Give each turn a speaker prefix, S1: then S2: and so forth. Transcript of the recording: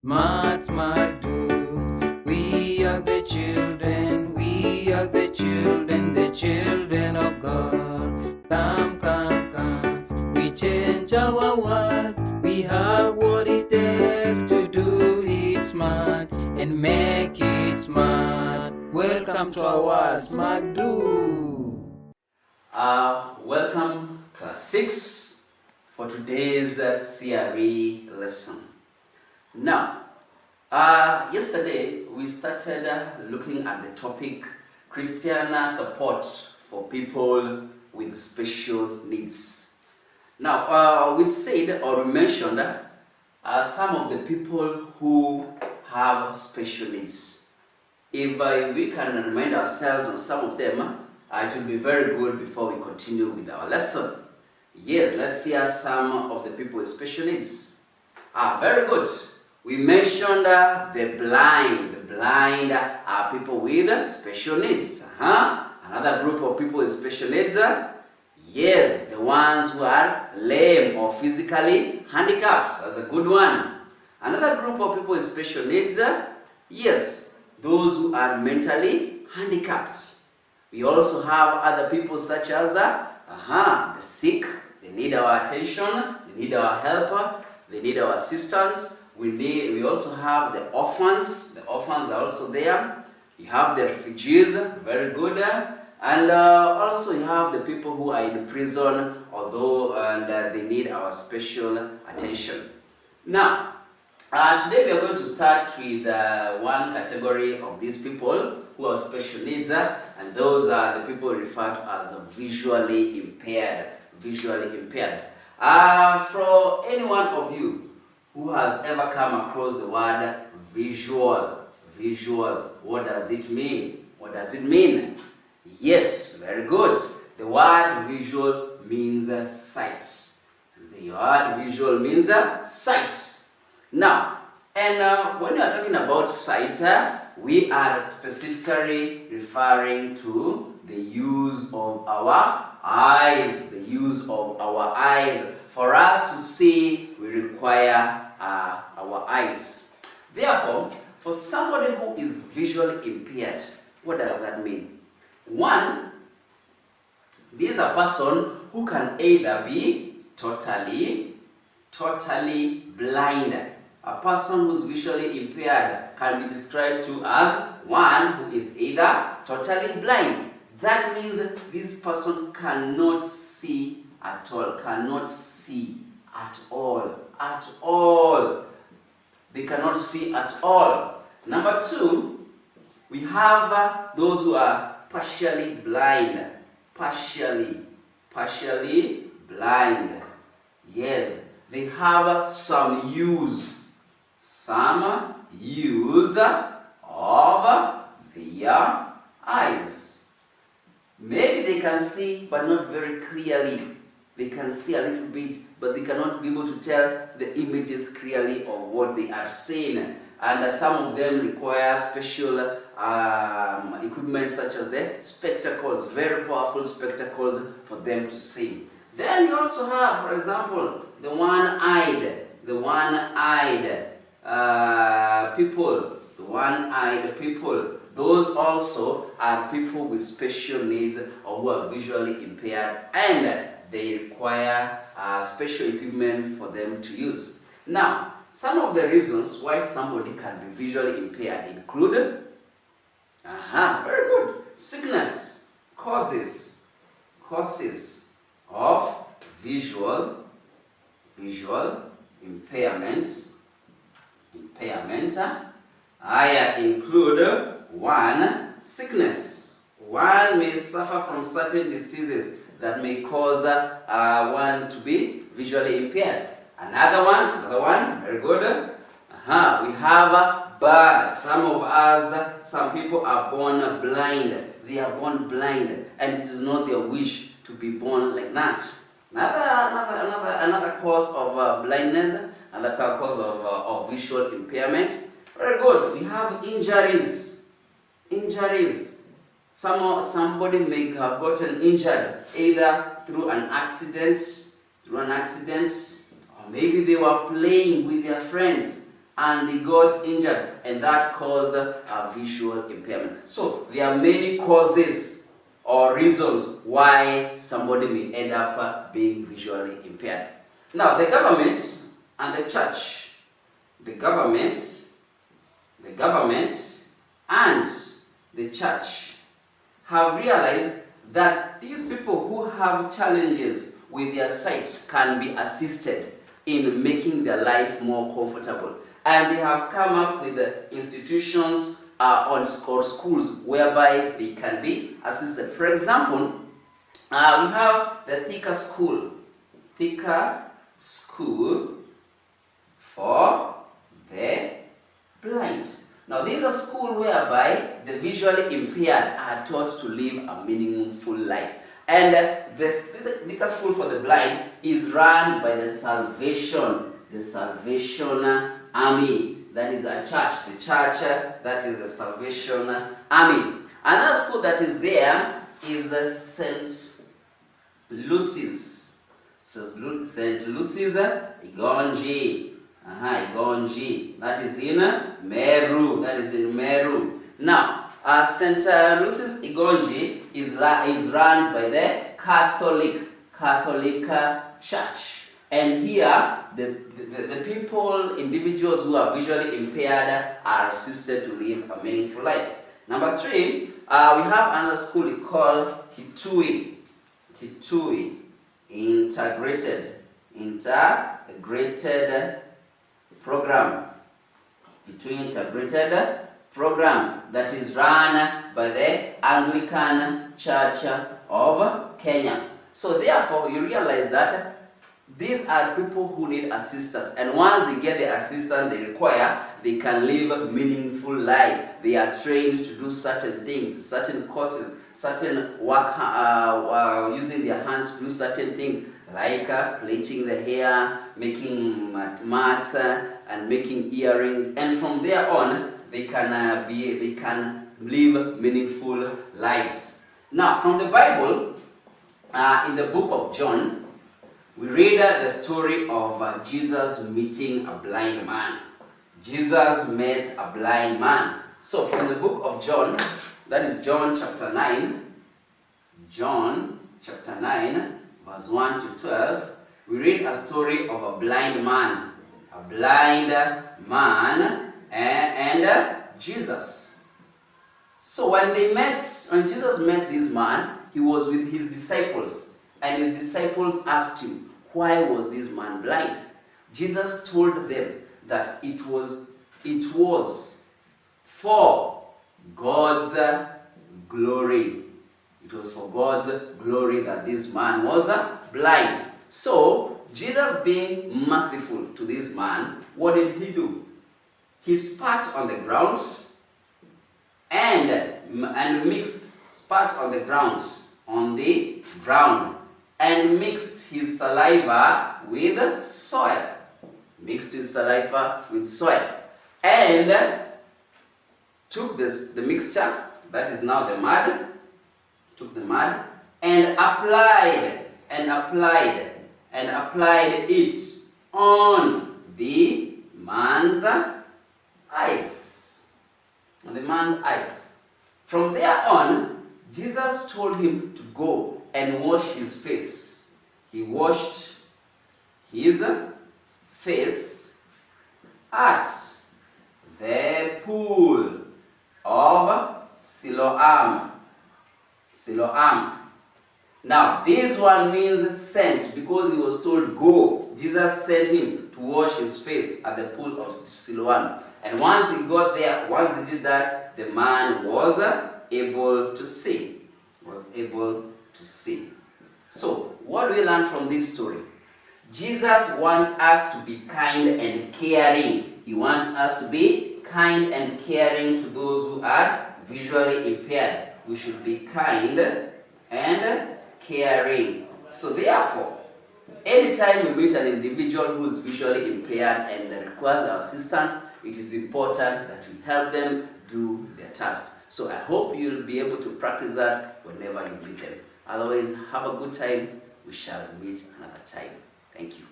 S1: Smart, smart, do. We are the children, the children of God. Come, come, come. We change our world. We have what it takes to do it smart and make it smart. Welcome to our Smart Do.
S2: Welcome class 6 for today's CRE lesson. Now, yesterday we started looking at the topic Christian support for people with special needs. Now, we said or we mentioned some of the people who have special needs. If we can remind ourselves on some of them, it will be very good before we continue with our lesson. Yes, let's hear some of the people with special needs. Very good. We mentioned the blind. The blind are people with special needs. Another group of people with special needs. Yes, the ones who are lame or physically handicapped. That's a good one. Another group of people with special needs. Yes, those who are mentally handicapped. We also have other people such as the sick. They need our attention. They need our help. They need our assistance. We also have the orphans. The orphans are also there. You have the refugees. Very good. And also you have the people who are in prison, they need our special attention. Now, today we are going to start with one category of these people who have special needs, and those are the people referred to as visually impaired. Visually impaired. For any one of you who has ever come across the word visual, what does it mean? What does it mean? Yes, very good. The word visual means sight. The word visual means sight. Now, and when we are talking about sight, we are specifically referring to the use of our eyes. The use of our eyes. For us to see, we require our eyes. Therefore, for somebody who is visually impaired, what does that mean? One, this is a person who can either be totally blind. A person who is visually impaired can be described to as one who is either totally blind. That means this person cannot see at all. They cannot see at all. Number two, we have those who are partially blind. Partially blind. Yes, they have some use of their eyes. Maybe they can see, but not very clearly. They can see a little bit, but they cannot be able to tell the images clearly of what they are seeing. And some of them require special equipment such as the spectacles, very powerful spectacles for them to see. Then you also have, for example, the one-eyed people. Those also are people with special needs or who are visually impaired, and they require special equipment for them to use. Now, some of the reasons why somebody can be visually impaired include very good. Sickness, causes of visual impairment. I include one, sickness. One may suffer from certain diseases that may cause one to be visually impaired. Another one, very good. We have birth. Some people are born blind. They are born blind, and it is not their wish to be born like that. Another cause of blindness, another cause of visual impairment. Very good. We have injuries. Somebody may have gotten injured either through an accident, or maybe they were playing with their friends and they got injured, and that caused a visual impairment. So there are many causes or reasons why somebody may end up being visually impaired. Now, the government and the church, the government and the church have realized that these people who have challenges with their sight can be assisted in making their life more comfortable. And they have come up with institutions or schools whereby they can be assisted. For example, we have the Thika School for the blind. Now, this is a school whereby the visually impaired are taught to live a meaningful life. And the Thika School for the Blind is run by the Salvation Army. That is a church. The church that is the Salvation Army. Another school that is there is St. Lucy's. St. Lucy's Igonji. Igonji. That is in Meru. Now, St. Lucy's Igonji is run by the Catholic Church. And here, the people, individuals who are visually impaired are assisted to live a meaningful life. Number 3, we have another school called Hitui Integrated Program. Hitui Integrated Program that is run by the Anglican Church of Kenya. So therefore, you realize that these are people who need assistance, and once they get the assistance they require, they can live a meaningful life. They are trained to do certain things, certain courses, certain work, using their hands to do certain things, like plaiting the hair, making mats, and making earrings. And from there on, they can live meaningful lives. Now, from the Bible, in the book of John, we read the story of Jesus meeting a blind man. Jesus met a blind man. So from the book of John, that is John chapter 9, verse 1 to 12, we read a story of a blind man. And Jesus. So when Jesus met this man, he was with his disciples, and his disciples asked him, why was this man blind? Jesus told them that it was for God's glory. It was for God's glory that this man was blind. So, Jesus being merciful to this man, what did he do? He spat on the ground and mixed his saliva with soil. And took the mixture, that is now the mud, and applied it on the man's eyes. From there on, Jesus told him to go and wash his face. He washed his face at the pool of Siloam. Now, this one means sent, because he was told go. Jesus sent him to wash his face at the pool of Siloam. And once he got there, once he did that, the man was able to see. So, what do we learn from this story? Jesus wants us to be kind and caring. He wants us to be kind and caring to those who are visually impaired. We should be kind and caring. So therefore, anytime we meet an individual who is visually impaired and requires our assistance, it is important that we help them do their tasks. So I hope you'll be able to practice that whenever you meet them. Otherwise, have a good time. We shall meet another time. Thank you.